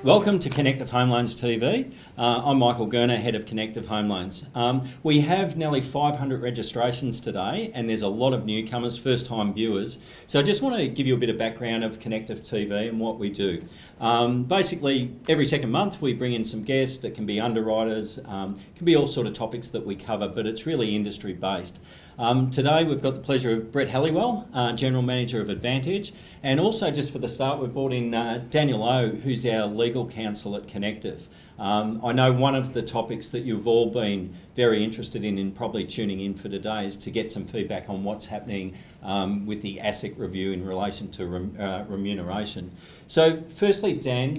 Welcome to Connective Home Loans TV. I'm Michael Gurner, Head of Connective Home Loans. We have nearly 500 registrations today and there's a lot of newcomers, first-time viewers. So I just want to give you a bit of background of Connective TV and what we do. Basically, every second month we bring in some guests that can be underwriters, can be all sort of topics that we cover, but it's really industry-based. Today we've got the pleasure of Brett Halliwell, General Manager of Advantage, and also just for the start we've brought in Daniel O, who's our legal counsel at Connective. I know one of the topics that you've all been very interested in and probably tuning in for today is to get some feedback on what's happening with the ASIC review in relation to remuneration. So firstly, Dan,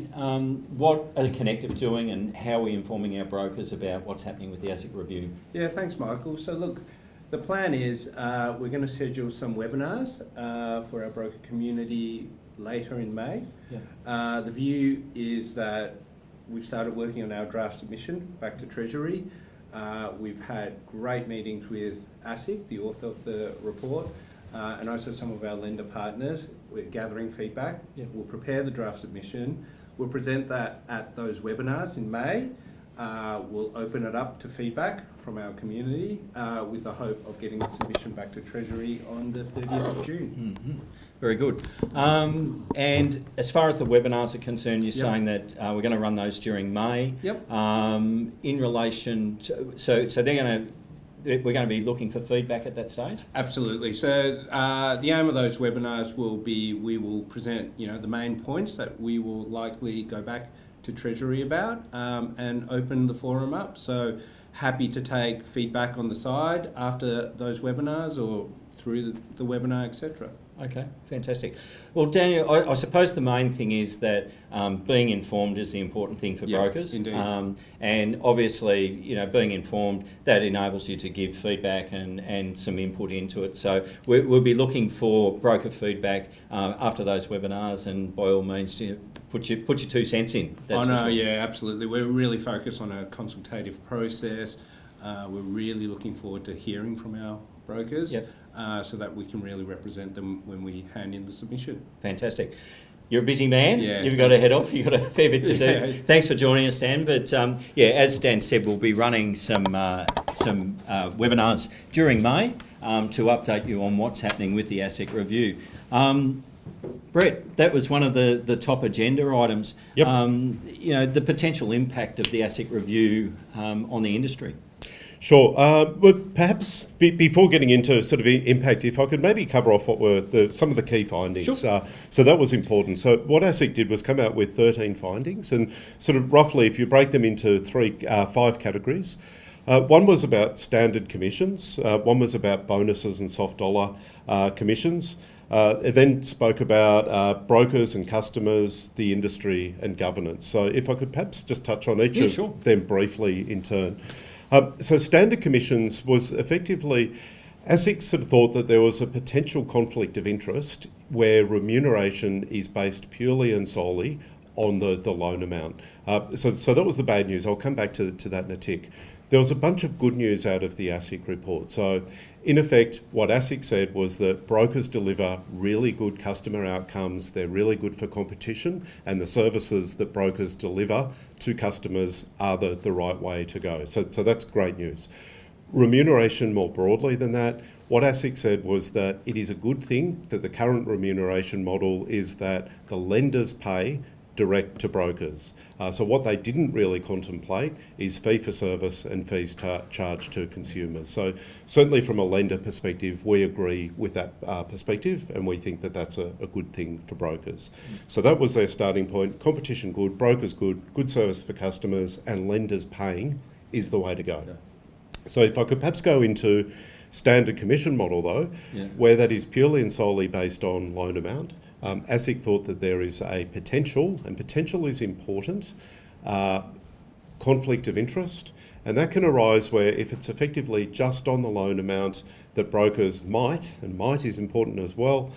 what are Connective doing and how are we informing our brokers about what's happening with the ASIC review? Yeah, thanks Michael. So look, the plan is we're going to schedule some webinars for our broker community later in May. Yeah. The view is that we've started working on our draft submission back to Treasury. We've had great meetings with ASIC, the author of the report, and also some of our lender partners. We're gathering feedback. Yeah. We'll prepare the draft submission. We'll present that at those webinars in May. We'll open it up to feedback from our community with the hope of getting the submission back to Treasury on the 30th of June. Mm-hmm. Very good. And as far as the webinars are concerned, you're saying that we're going to run those during May. Yep. In relation to, so we're going to be looking for feedback at that stage? Absolutely. So the aim of those webinars will be we will present the main points that we will likely go back to Treasury about and open the forum up. So happy to take feedback on the side after those webinars or through the webinar, etc. Okay, fantastic. Well, Daniel, I suppose the main thing is that being informed is the important thing for brokers. Indeed. And obviously, being informed, that enables you to give feedback and some input into it. So we'll be looking for broker feedback after those webinars, and by all means, put your 2 cents in. That's sure. Yeah, absolutely. We're really focused on a consultative process. We're really looking forward to hearing from our brokers. Yep. So that we can really represent them when we hand in the submission. Fantastic. You're a busy man. Yeah, You've got to head off. You've got a fair bit to do. Yeah. Thanks for joining us, Dan. But as Dan said, we'll be running some webinars during May to update you on what's happening with the ASIC review. Brett, that was one of the top agenda items. Yep. The potential impact of the ASIC review on the industry. Sure. Well, perhaps before getting into sort of impact, if I could maybe cover off what were some of the key findings. Sure. So that was important. So what ASIC did was come out with 13 findings, and sort of roughly, if you break them into 5 categories, one was about standard commissions, one was about bonuses and soft dollar commissions. It then spoke about brokers and customers, the industry and governance. So if I could perhaps just touch on each of them briefly in turn. So standard commissions was effectively, ASIC sort of thought that there was a potential conflict of interest where remuneration is based purely and solely on the loan amount. So that was the bad news. I'll come back to that in a tick. There was a bunch of good news out of the ASIC report. So in effect, what ASIC said was that brokers deliver really good customer outcomes, they're really good for competition, and the services that brokers deliver to customers are the right way to go. So that's great news. Remuneration more broadly than that, what ASIC said was that it is a good thing that the current remuneration model is that the lenders pay direct to brokers. So what they didn't really contemplate is fee for service and fees charged to consumers. So certainly from a lender perspective, we agree with that perspective, and we think that that's a good thing for brokers. So that was their starting point. Competition good, brokers good service for customers, and lenders paying is the way to go. Yeah. So if I could perhaps go into standard commission model though, where that is purely and solely based on loan amount. ASIC thought that there is a potential, and potential is important, conflict of interest, and that can arise where if it's effectively just on the loan amount that brokers might, and might is important as well,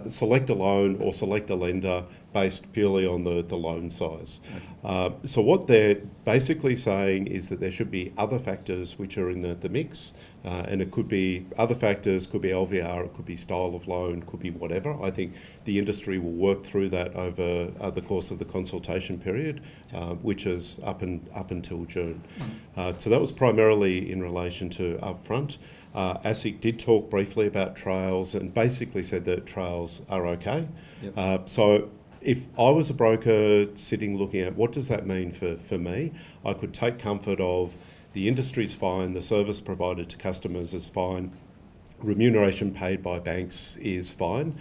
select a loan or select a lender based purely on the loan size. Okay. So what they're basically saying is that there should be other factors which are in the mix, And it could be other factors, could be LVR, it could be style of loan, could be whatever. I think the industry will work through that over the course of the consultation period, which is up until June. So that was primarily in relation to upfront. ASIC did talk briefly about trails and basically said that trails are okay. Yep. So if I was a broker sitting looking at what does that mean for me, I could take comfort of the industry's fine, the service provided to customers is fine, remuneration paid by banks is fine.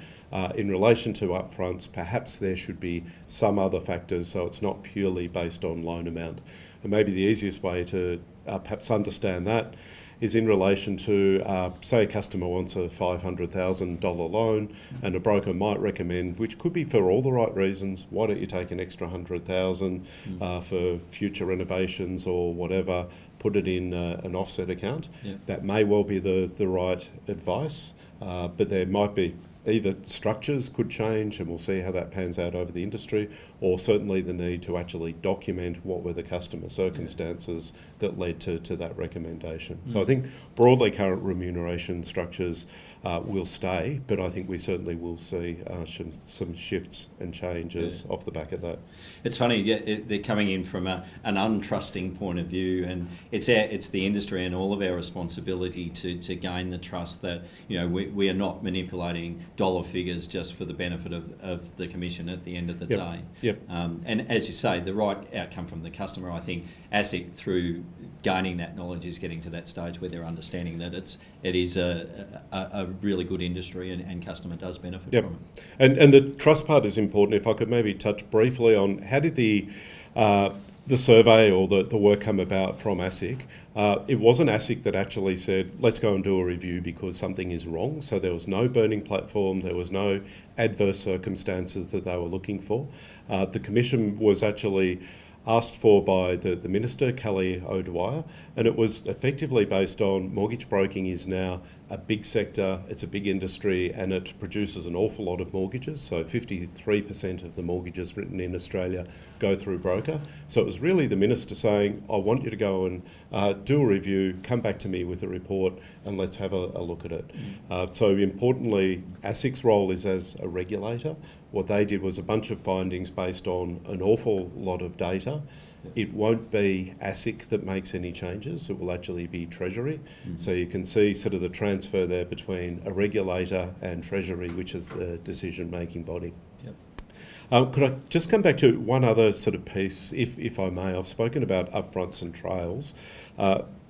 In relation to upfronts, perhaps there should be some other factors, so it's not purely based on loan amount. And maybe the easiest way to perhaps understand that is in relation to, say a customer wants a $500,000 loan and a broker might recommend, which could be for all the right reasons, why don't you take an extra $100,000 for future renovations or whatever, put it in an offset account. Yeah. That may well be the right advice, but there might be either structures could change, and we'll see how that pans out over the industry, or certainly the need to actually document what were the customer circumstances that led to that recommendation. So I think broadly current remuneration structures will stay, but I think we certainly will see some shifts and changes off the back of that. It's funny, they're coming in from an untrusting point of view, and it's the industry and all of our responsibility to gain the trust that we are not manipulating dollar figures just for the benefit of the commission at the end of the day. Yep. And as you say, the right outcome from the customer, I think ASIC through gaining that knowledge is getting to that stage where they're understanding that it is a really good industry and customer does benefit from it. And the trust part is important. If I could maybe touch briefly on how did the survey or the work come about from ASIC. It wasn't ASIC that actually said, let's go and do a review because something is wrong. So there was no burning platform, there was no adverse circumstances that they were looking for. The commission was actually asked for by the Minister, Kelly O'Dwyer, and it was effectively based on mortgage broking is now a big sector, it's a big industry, and it produces an awful lot of mortgages. So 53% of the mortgages written in Australia go through broker. So it was really the Minister saying, I want you to go and do a review, come back to me with a report, and let's have a look at it. So importantly, ASIC's role is as a regulator. What they did was a bunch of findings based on an awful lot of data. It won't be ASIC that makes any changes, it will actually be Treasury. So you can see sort of the transfer there between a regulator and Treasury, which is the decision-making body. Could I just come back to one other sort of piece, if I may? I've spoken about upfronts and trails.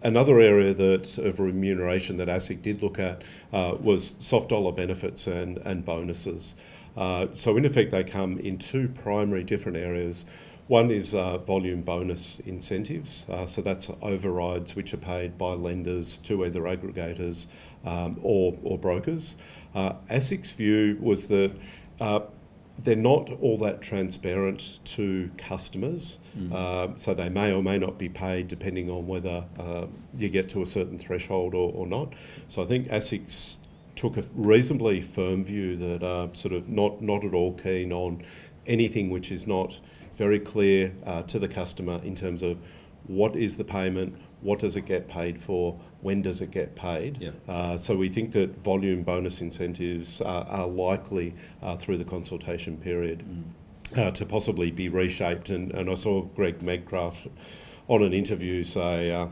Another area of remuneration that ASIC did look at was soft dollar benefits and bonuses. So in effect, they come in two primary different areas. One is volume bonus incentives, so that's overrides which are paid by lenders to either aggregators or brokers. ASIC's view was that they're not all that transparent to customers, so they may or may not be paid depending on whether you get to a certain threshold or not. So I think ASIC took a reasonably firm view that sort of not at all keen on anything which is not very clear to the customer in terms of what is the payment, what does it get paid for, when does it get paid. So we think that volume bonus incentives are likely through the consultation period to possibly be reshaped. And I saw Greg Medcraft on an interview say,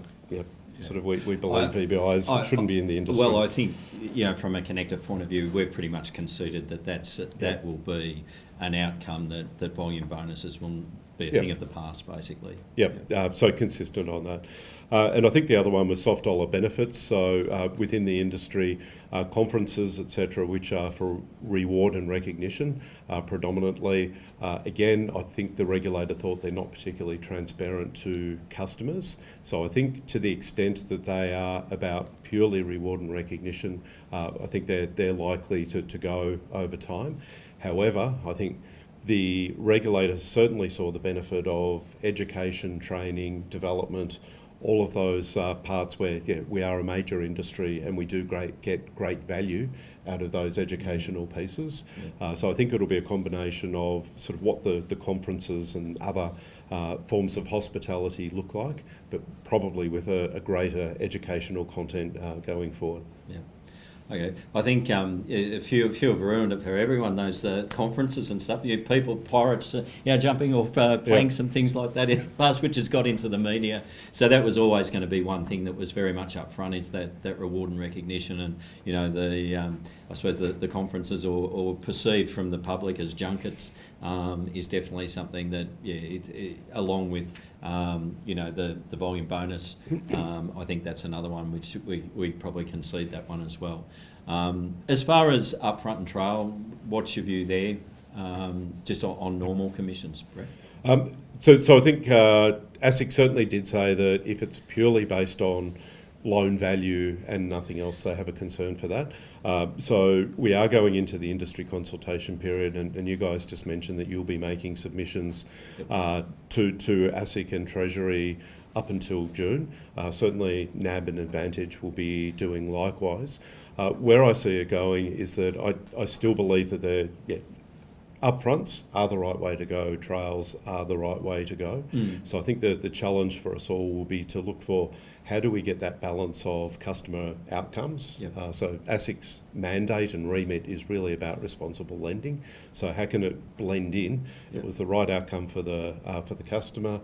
sort of we believe VBIs shouldn't be in the industry. Well, I think from a connective point of view, we've pretty much conceded that will be an outcome that volume bonuses will be a thing of the past, basically. So consistent on that. And I think the other one was soft dollar benefits. So within the industry, conferences, etc., which are for reward and recognition predominantly. Again, I think the regulator thought they're not particularly transparent to customers. So I think to the extent that they are about purely reward and recognition, I think they're likely to go over time. However, I think the regulator certainly saw the benefit of education, training, development, all of those parts where we are a major industry and we do get great value out of those educational pieces. So I think it'll be a combination of sort of what the conferences and other forms of hospitality look like, but probably with a greater educational content going forward. Yeah. Okay, I think a few have ruined it for everyone. Those conferences and stuff. People, pirates, jumping off planks and things like that in the past, which has got into the media. So that was always going to be one thing that was very much up front, is that reward and recognition, and I suppose the conferences or perceived from the public as junkets is definitely something that along with the volume bonus. I think that's another one which we probably concede that one as well. As far as upfront and trail, what's your view there, just on normal commissions, Brett? So I think ASIC certainly did say that if it's purely based on loan value and nothing else, they have a concern for that. So we are going into the industry consultation period, and you guys just mentioned that you'll be making submissions to ASIC and Treasury up until June. Certainly NAB and Advantage will be doing likewise. Where I see it going is that I still believe that upfronts are the right way to go, trails are the right way to go. So I think the challenge for us all will be to look for how do we get that balance of customer outcomes. So ASIC's mandate and remit is really about responsible lending. So how can it blend in? It was the right outcome for the customer.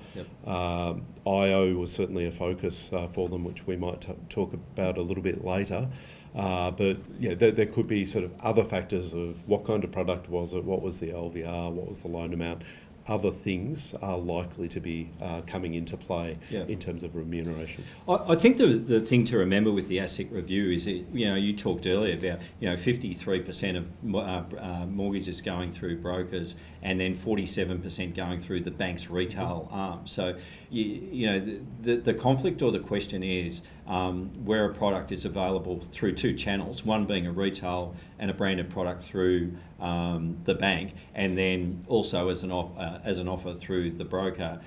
IO was certainly a focus for them, which we might talk about a little bit later. But there could be sort of other factors of what kind of product was it, what was the LVR, what was the loan amount. Other things are likely to be coming into play in terms of remuneration. I think the thing to remember with the ASIC review is you talked earlier about 53% of mortgages going through brokers, and then 47% going through the bank's retail arm. So the conflict or the question is where a product is available through two channels, one being a retail and a branded product through the bank, and then also as an offer through the broker.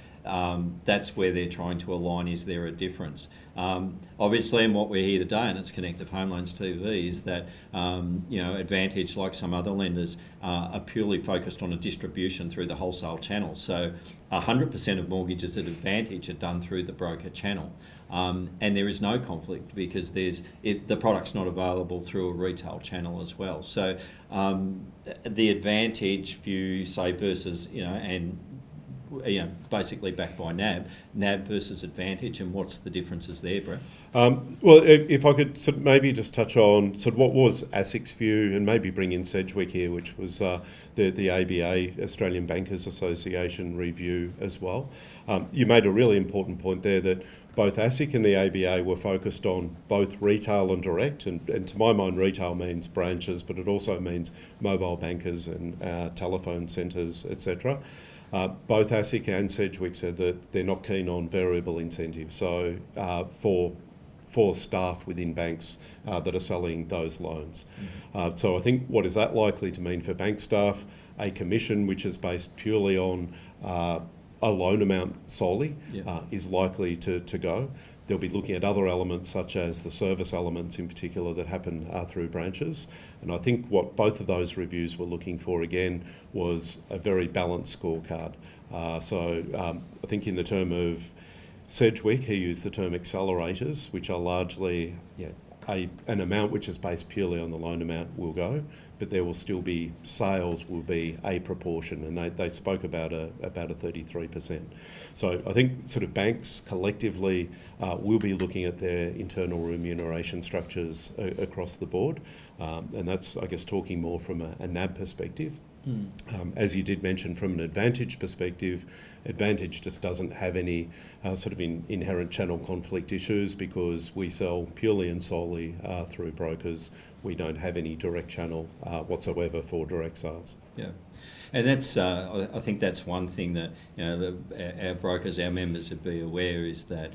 That's where they're trying to align. Is there a difference? Obviously, and what we're here today, and it's Connective Home Loans TV, is that Advantage, like some other lenders, are purely focused on a distribution through the wholesale channel. So 100% of mortgages at Advantage are done through the broker channel, and there is no conflict because the product's not available through a retail channel as well. So the Advantage view, say, versus basically backed by NAB versus Advantage, and what's the differences there, Brett? Well, if I could sort of maybe just touch on sort of what was ASIC's view, and maybe bring in Sedgwick here, which was the ABA, Australian Bankers Association review as well. You made a really important point there that both ASIC and the ABA were focused on both retail and direct, and to my mind retail means branches, but it also means mobile bankers and telephone centres, etc. Both ASIC and Sedgwick said that they're not keen on variable incentives, so for staff within banks that are selling those loans. So I think what is that likely to mean for bank staff? A commission which is based purely on a loan amount solely is likely to go. They'll be looking at other elements such as the service elements in particular that happen through branches. And I think what both of those reviews were looking for again was a very balanced scorecard. So I think in the term of Sedgwick, he used the term accelerators, which are largely an amount which is based purely on the loan amount will go, but there will still be sales will be a proportion, and they spoke about a 33%. So I think sort of banks collectively will be looking at their internal remuneration structures across the board, and that's, I guess, talking more from a NAB perspective. As you did mention, from an Advantage perspective, Advantage just doesn't have any sort of inherent channel conflict issues because we sell purely and solely through brokers. We don't have any direct channel whatsoever for direct sales. Yeah. And that's, I think that's one thing that our brokers, our members would be aware is that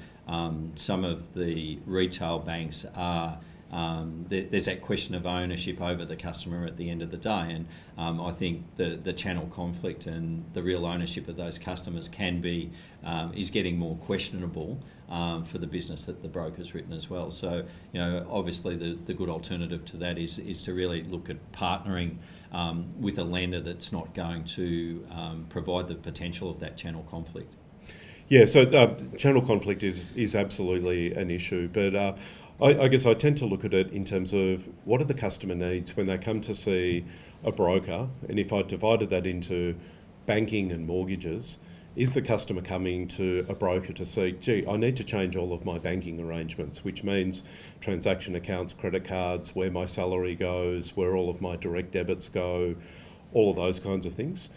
some of the retail banks are there's that question of ownership over the customer at the end of the day, and I think the channel conflict and the real ownership of those customers is getting more questionable for the business that the broker's written as well. So, obviously the good alternative to that is to really look at partnering with a lender that's not going to provide the potential of that channel conflict. Yeah, so channel conflict is absolutely an issue, but I guess I tend to look at it in terms of what are the customer needs when they come to see a broker, and if I divided that into banking and mortgages, is the customer coming to a broker to say, gee, I need to change all of my banking arrangements, which means transaction accounts, credit cards, where my salary goes, where all of my direct debits go, all of those kinds of things.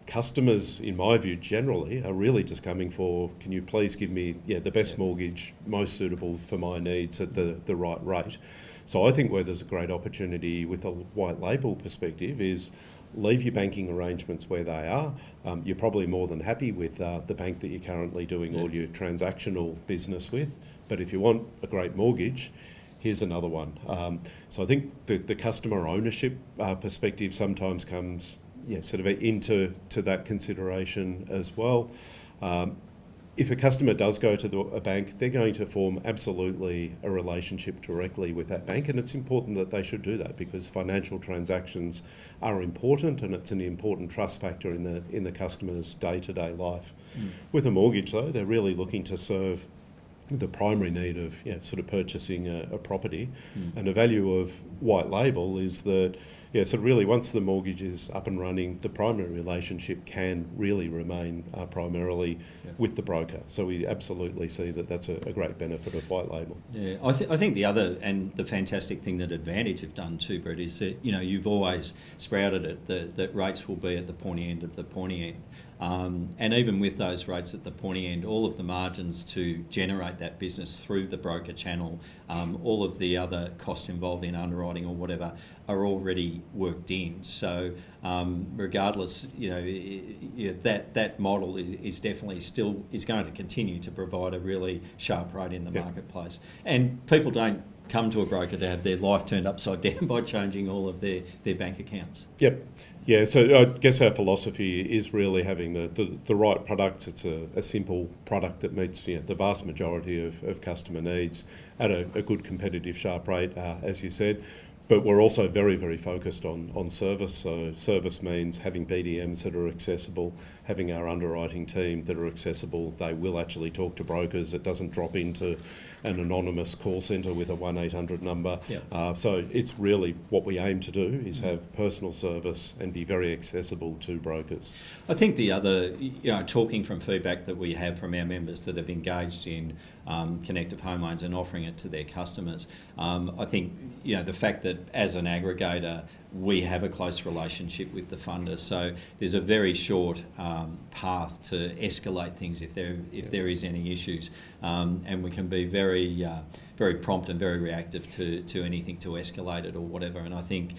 Customers, in my view, generally are really just coming for, can you please give me the best mortgage, most suitable for my needs at the right rate. So I think where there's a great opportunity with a white label perspective is leave your banking arrangements where they are. You're probably more than happy with the bank that you're currently doing all your transactional business with. But if you want a great mortgage, here's another one. So I think the customer ownership perspective sometimes comes sort of into that consideration as well. If a customer does go to a bank, they're going to form absolutely a relationship directly with that bank, and it's important that they should do that because financial transactions are important, and it's an important trust factor in the customer's day-to-day life. With a mortgage, though, they're really looking to serve the primary need of sort of purchasing a property, and the value of white label is that so really once the mortgage is up and running, the primary relationship can really remain primarily with the broker. So we absolutely see that that's a great benefit of white label. Yeah, I think the other and the fantastic thing that Advantage have done too, Brett, is that you've always sprouted it that rates will be at the pointy end of the pointy end. And even with those rates at the pointy end, all of the margins to generate that business through the broker channel, all of the other costs involved in underwriting or whatever are already worked in. So regardless, that model is definitely still is going to continue to provide a really sharp rate in the marketplace. And people don't come to a broker to have their life turned upside down by changing all of their bank accounts. Yep. Yeah, so I guess our philosophy is really having the right products. It's a simple product that meets the vast majority of customer needs at a good competitive sharp rate, as you said. But we're also very, very focused on service. So service means having BDMs that are accessible, having our underwriting team that are accessible. They will actually talk to brokers. It doesn't drop into an anonymous call centre with a 1-800 number. So it's really what we aim to do is have personal service and be very accessible to brokers. I think the other, talking from feedback that we have from our members that have engaged in Connective Home Loans and offering it to their customers, I think, the fact that as an aggregator, we have a close relationship with the funder, so there's a very short path to escalate things if there is any issues, and we can be very prompt and very reactive to anything to escalate it or whatever. And I think,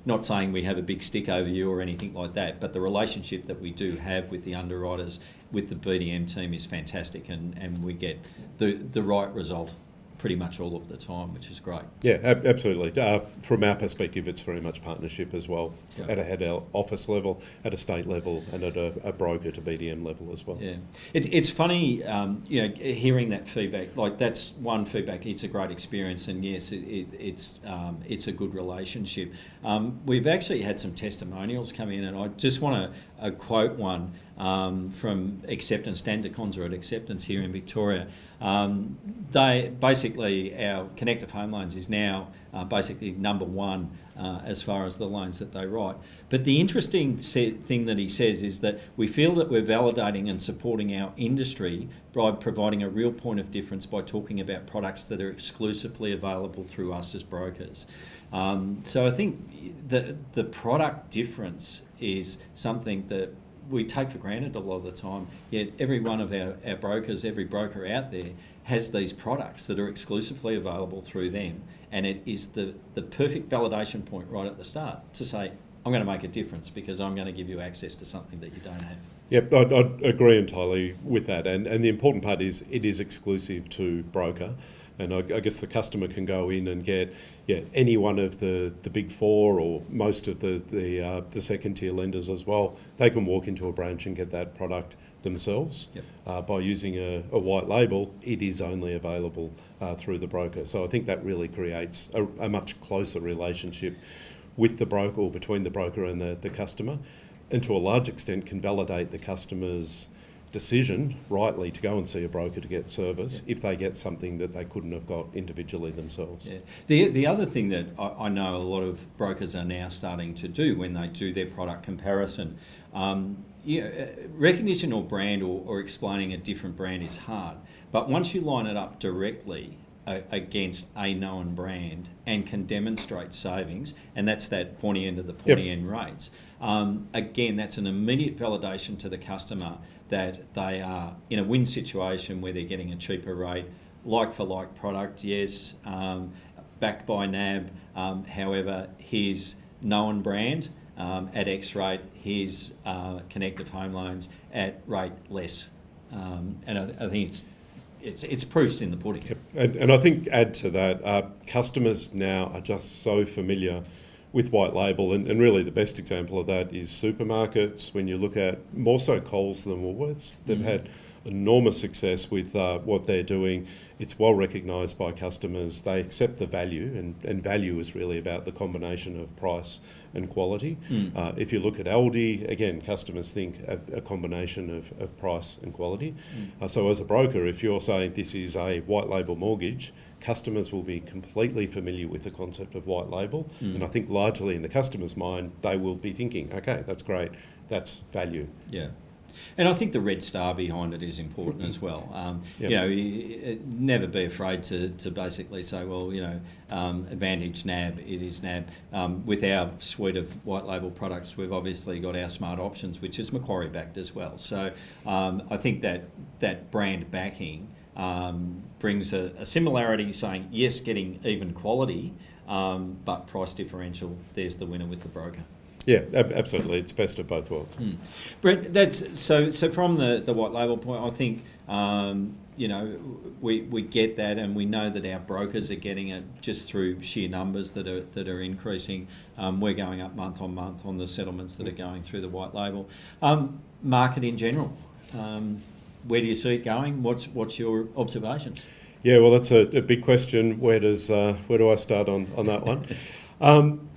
not saying we have a big stick over you or anything like that, but the relationship that we do have with the underwriters, with the BDM team is fantastic, and we get the right result pretty much all of the time, which is great. Yeah, absolutely. From our perspective, it's very much partnership as well, at a head office level, at a state level, and at a broker to BDM level as well. Yeah, it's funny, hearing that feedback. Like that's one feedback. It's a great experience, and yes, it's a good relationship. We've actually had some testimonials come in, and I just want to quote one from Acceptance, Dan DeConza at Acceptance here in Victoria. They basically, our Connective Home Loans is now basically number one as far as the loans that they write. But the interesting thing that he says is that we feel that we're validating and supporting our industry by providing a real point of difference by talking about products that are exclusively available through us as brokers. So I think the product difference is something that we take for granted a lot of the time, yet every one of our brokers, every broker out there has these products that are exclusively available through them, and it is the perfect validation point right at the start to say, I'm going to make a difference because I'm going to give you access to something that you don't have. Yep, I agree entirely with that, and the important part is it is exclusive to broker. And I guess the customer can go in and get any one of the big four or most of the second tier lenders as well. They can walk into a branch and get that product themselves. By using a white label, it is only available through the broker. So I think that really creates a much closer relationship with the broker, or between the broker and the customer, and to a large extent can validate the customer's decision rightly to go and see a broker to get service if they get something that they couldn't have got individually themselves. The other thing that I know a lot of brokers are now starting to do when they do their product comparison, recognition or brand or explaining a different brand is hard, but once you line it up directly against a known brand and can demonstrate savings, and that's that pointy end of the pointy end rates. Again, that's an immediate validation to the customer that they are in a win situation where they're getting a cheaper rate, like for like product, yes, backed by NAB. However, his known brand at X rate, his Connective Home Loans at rate less, and I think it's proofs in the pudding. And I think add to that, customers now are just so familiar with white label, and really the best example of that is supermarkets. When you look at more so Coles than Woolworths, they've had enormous success with what they're doing. It's well recognised by customers. They accept the value, and value is really about the combination of price and quality. If you look at Aldi, again, customers think a combination of price and quality. So as a broker, if you're saying this is a white label mortgage, customers will be completely familiar with the concept of white label. And I think largely in the customer's mind, they will be thinking, okay, that's great, that's value. Yeah. And I think the red star behind it is important as well. Never be afraid to basically say, well, Advantage NAB, it is NAB. With our suite of white label products, we've obviously got our smart options, which is Macquarie backed as well. So I think that brand backing brings a similarity, saying yes, getting even quality, but price differential, there's the winner with the broker. Yeah, absolutely. It's best of both worlds. Brett, that's so from the white label point, I think we get that, and we know that our brokers are getting it just through sheer numbers that are increasing. We're going up month on month on the settlements that are going through the white label. Market in general, where do you see it going? What's your observations? Yeah, well, that's a big question. Where do I start on that one?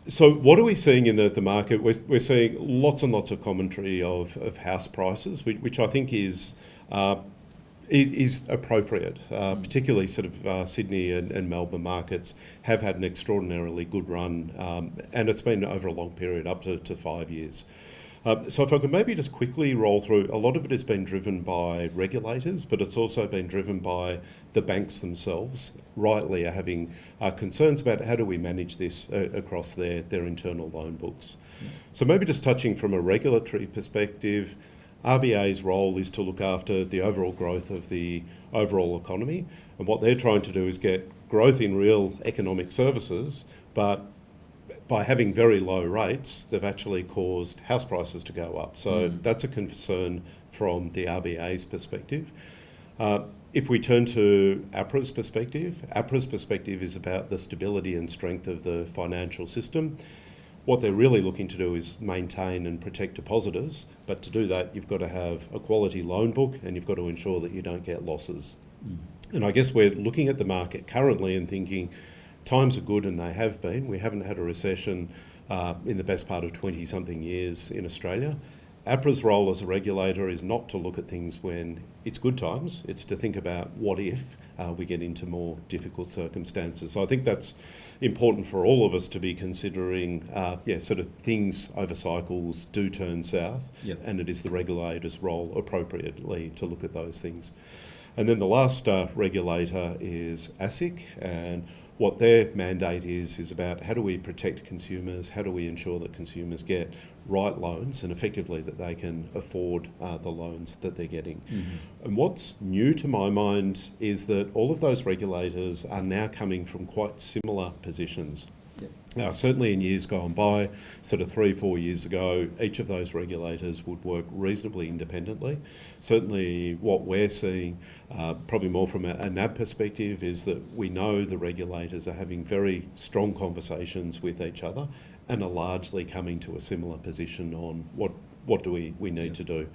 So what are we seeing in the market? We're seeing lots and lots of commentary of house prices, which I think is appropriate, particularly sort of Sydney and Melbourne markets have had an extraordinarily good run, and it's been over a long period, up to 5 years. So if I could maybe just quickly roll through, a lot of it has been driven by regulators, but it's also been driven by the banks themselves, rightly are having concerns about how do we manage this across their internal loan books. So maybe just touching from a regulatory perspective, RBA's role is to look after the overall growth of the overall economy, and what they're trying to do is get growth in real economic services, but by having very low rates, they've actually caused house prices to go up. So that's a concern from the RBA's perspective. If we turn to APRA's perspective is about the stability and strength of the financial system. What they're really looking to do is maintain and protect depositors, but to do that, you've got to have a quality loan book and you've got to ensure that you don't get losses. And I guess we're looking at the market currently and thinking, times are good, and they have been. We haven't had a recession in the best part of 20-something years in Australia. APRA's role as a regulator is not to look at things when it's good times. It's to think about what if we get into more difficult circumstances. So I think that's important for all of us to be considering, sort of things over cycles do turn south, and it is the regulator's role appropriately to look at those things. And then the last regulator is ASIC, and what their mandate is about how do we protect consumers, how do we ensure that consumers get right loans and effectively that they can afford the loans that they're getting. And what's new to my mind is that all of those regulators are now coming from quite similar positions. Certainly in years gone by, sort of 3-4 years ago, each of those regulators would work reasonably independently. Certainly what we're seeing, probably more from a NAB perspective, is that we know the regulators are having very strong conversations with each other and are largely coming to a similar position on what do we need to do.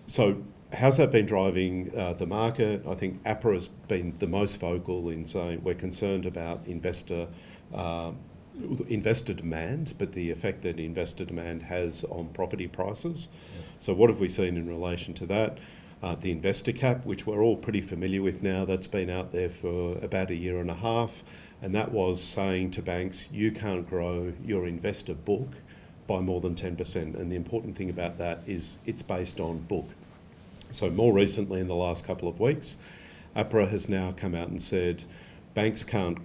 So how's that been driving the market? I think APRA has been the most vocal in saying we're concerned about investor demand, but the effect that investor demand has on property prices. So what have we seen in relation to that? The investor cap, which we're all pretty familiar with now, that's been out there for about a year and a half, and that was saying to banks, you can't grow your investor book by more than 10%. And the important thing about that is it's based on book. So more recently, in the last couple of weeks, APRA has now come out and said banks can't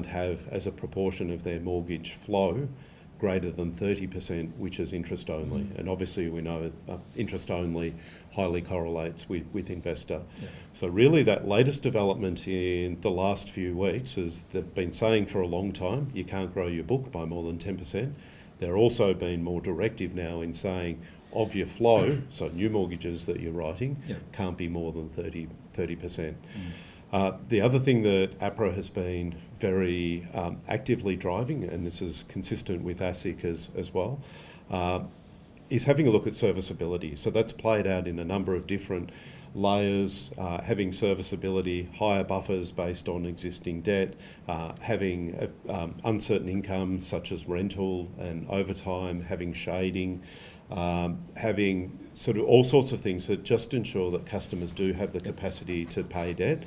have as a proportion of their mortgage flow greater than 30%, which is interest only. And obviously we know interest only highly correlates with investor. So really that latest development in the last few weeks is they've been saying for a long time, you can't grow your book by more than 10%. They're also been more directive now in saying of your flow, so new mortgages that you're writing, can't be more than 30%. The other thing that APRA has been very actively driving, and this is consistent with ASIC as well, is having a look at serviceability. So that's played out in a number of different layers, having serviceability, higher buffers based on existing debt, having uncertain income such as rental and overtime, having shading, having sort of all sorts of things that just ensure that customers do have the capacity to pay debt.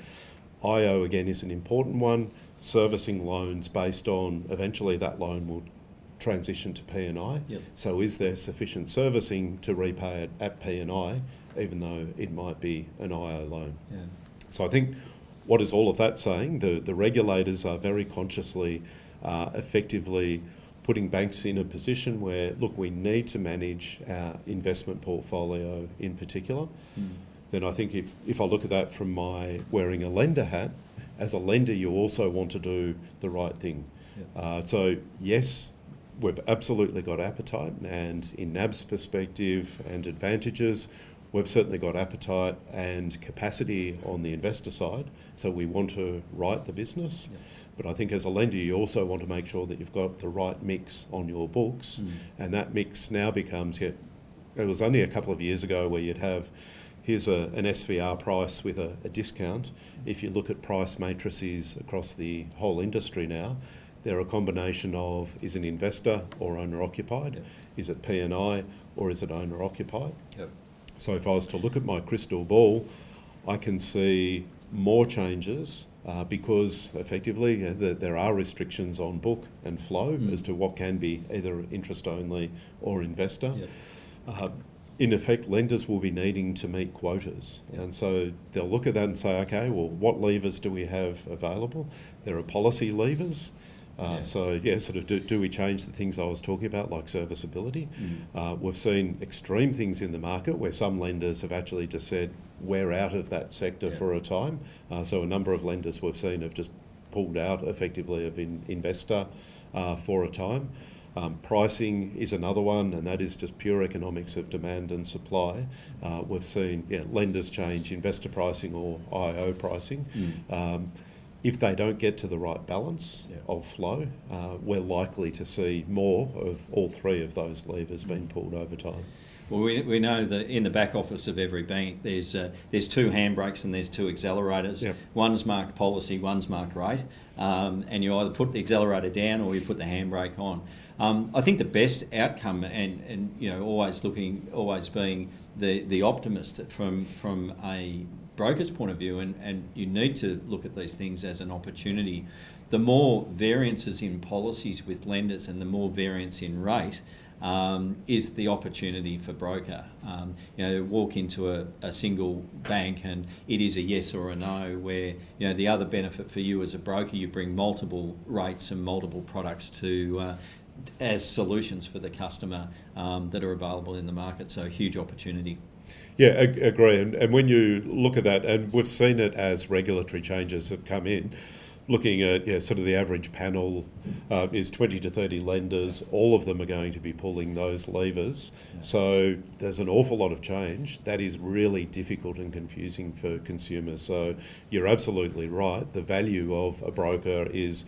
IO, again, is an important one. Servicing loans based on, eventually that loan will transition to P&I. So is there sufficient servicing to repay it at P&I, even though it might be an IO loan? So I think what is all of that saying? The regulators are very consciously, effectively putting banks in a position where, look, we need to manage our investment portfolio in particular. Then I think if I look at that from my wearing a lender hat, as a lender you also want to do the right thing. So yes, we've absolutely got appetite, and in NAB's perspective and advantages, we've certainly got appetite and capacity on the investor side, so we want to write the business. But I think as a lender you also want to make sure that you've got the right mix on your books, and that mix now becomes, it was only a couple of years ago where you'd have, here's an SVR price with a discount. If you look at price matrices across the whole industry now, they're a combination of, is an investor or owner-occupied? Is it P&I or is it owner-occupied? So if I was to look at my crystal ball, I can see more changes because effectively there are restrictions on book and flow as to what can be either interest only or investor. In effect, lenders will be needing to meet quotas. And so they'll look at that and say, okay, well, what levers do we have available? There are policy levers. So sort of do we change the things I was talking about, like serviceability? We've seen extreme things in the market where some lenders have actually just said, we're out of that sector for a time. So a number of lenders we've seen have just pulled out effectively of investor for a time. Pricing is another one, and that is just pure economics of demand and supply. We've seen lenders change investor pricing or IO pricing. If they don't get to the right balance of flow, we're likely to see more of all three of those levers being pulled over time. Well, we know that in the back office of every bank, there's two handbrakes and there's two accelerators. One's marked policy, one's marked rate, and you either put the accelerator down or you put the handbrake on. I think the best outcome, and always being the optimist from a broker's point of view, and you need to look at these things as an opportunity. The more variances in policies with lenders and the more variance in rate, is the opportunity for broker. Walk into a single bank and it is a yes or a no, where the other benefit for you as a broker, you bring multiple rates and multiple products to as solutions for the customer that are available in the market. So huge opportunity. Yeah, agree. And when you look at that, and we've seen it as regulatory changes have come in, looking at sort of the average panel is 20 to 30 lenders. All of them are going to be pulling those levers. Yeah. So there's an awful lot of change. That is really difficult and confusing for consumers. So you're absolutely right. The value of a broker is,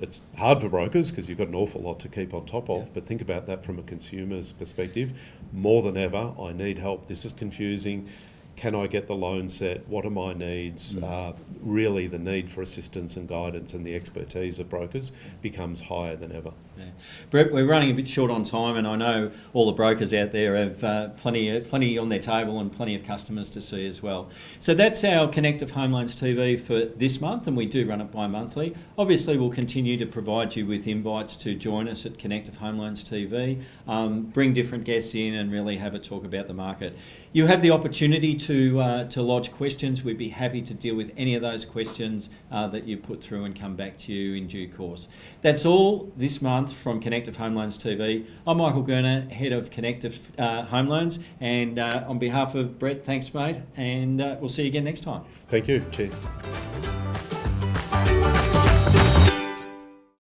it's hard for brokers because you've got an awful lot to keep on top of, but think about that from a consumer's perspective. More than ever, I need help. This is confusing. Can I get the loan set? What are my needs? Really, the need for assistance and guidance and the expertise of brokers becomes higher than ever. Yeah. Brett, we're running a bit short on time, and I know all the brokers out there have plenty on their table and plenty of customers to see as well. So that's our Connective Home Loans TV for this month, and we do run it bi-monthly. Obviously, we'll continue to provide you with invites to join us at Connective Home Loans TV, bring different guests in and really have a talk about the market. You have the opportunity to lodge questions. We'd be happy to deal with any of those questions that you put through and come back to you in due course. That's all this month from Connective Home Loans TV. I'm Michael Gurner, Head of Connective Home Loans, and on behalf of Brett, thanks mate, and we'll see you again next time. Thank you. Cheers.